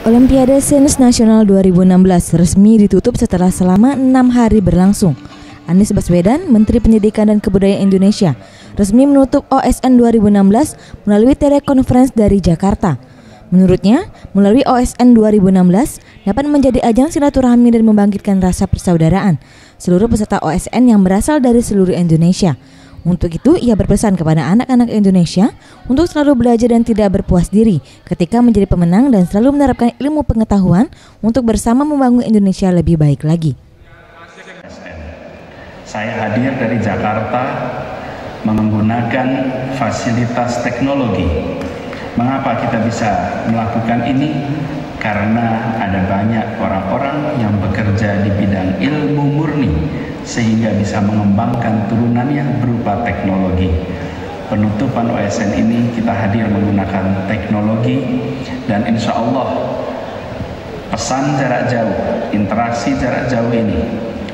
Olimpiade Sains Nasional 2016 resmi ditutup setelah selama 6 hari berlangsung. Anies Baswedan, Menteri Pendidikan dan Kebudayaan Indonesia, resmi menutup OSN 2016 melalui telekonferensi dari Jakarta. Menurutnya, melalui OSN 2016 dapat menjadi ajang silaturahmi dan membangkitkan rasa persaudaraan seluruh peserta OSN yang berasal dari seluruh Indonesia. Untuk itu, ia berpesan kepada anak-anak Indonesia untuk selalu belajar dan tidak berpuas diri ketika menjadi pemenang dan selalu menerapkan ilmu pengetahuan untuk bersama membangun Indonesia lebih baik lagi. Saya hadir dari Jakarta menggunakan fasilitas teknologi. Mengapa kita bisa melakukan ini? Karena ada banyak orang-orang yang bekerja di bidang ilmu murni sehingga bisa mengembangkan turunannya berupa teknologi. Penutupan OSN ini kita hadir menggunakan teknologi dan insya Allah pesan jarak jauh, interaksi jarak jauh ini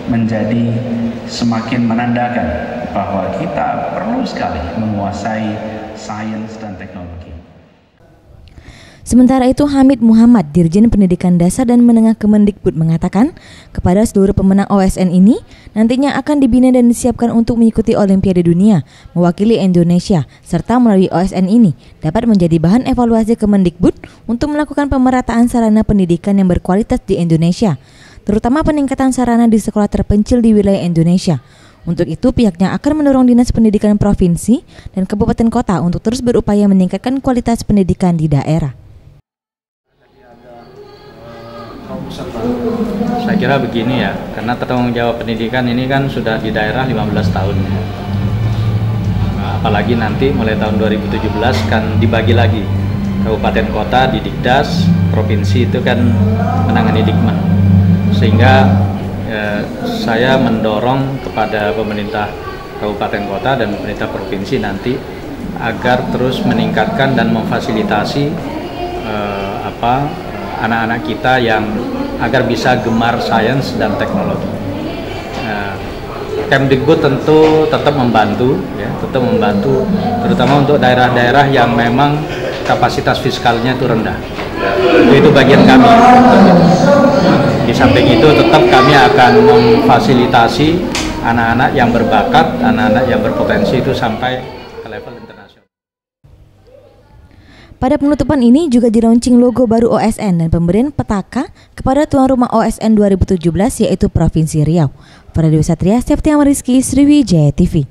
menjadi semakin menandakan bahwa kita perlu sekali menguasai sains dan teknologi. Sementara itu, Hamid Muhammad, Dirjen Pendidikan Dasar dan Menengah Kemendikbud mengatakan kepada seluruh pemenang OSN ini nantinya akan dibina dan disiapkan untuk mengikuti Olimpiade Dunia mewakili Indonesia, serta melalui OSN ini dapat menjadi bahan evaluasi Kemendikbud untuk melakukan pemerataan sarana pendidikan yang berkualitas di Indonesia, terutama peningkatan sarana di sekolah terpencil di wilayah Indonesia. Untuk itu, pihaknya akan mendorong Dinas Pendidikan Provinsi dan Kabupaten Kota untuk terus berupaya meningkatkan kualitas pendidikan di daerah. Saya kira begini ya, karena tanggung jawab pendidikan ini kan sudah di daerah 15 tahun. Apalagi nanti mulai tahun 2017 kan dibagi lagi. Kabupaten kota di Dikdas, provinsi itu kan menangani Dikmen. Sehingga saya mendorong kepada pemerintah kabupaten kota dan pemerintah provinsi nanti agar terus meningkatkan dan memfasilitasi anak-anak kita yang agar bisa gemar sains dan teknologi. Kemdikbud tentu tetap membantu, terutama untuk daerah-daerah yang memang kapasitas fiskalnya itu rendah. Itu bagian kami. Di samping itu tetap kami akan memfasilitasi anak-anak yang berbakat, anak-anak yang berpotensi itu sampai ke level internasional. Pada penutupan ini juga di-launching logo baru OSN dan pemberian petaka kepada tuan rumah OSN 2017 yaitu Provinsi Riau. Pada Dewi Satria, Septian Rizky, Sriwijaya TV.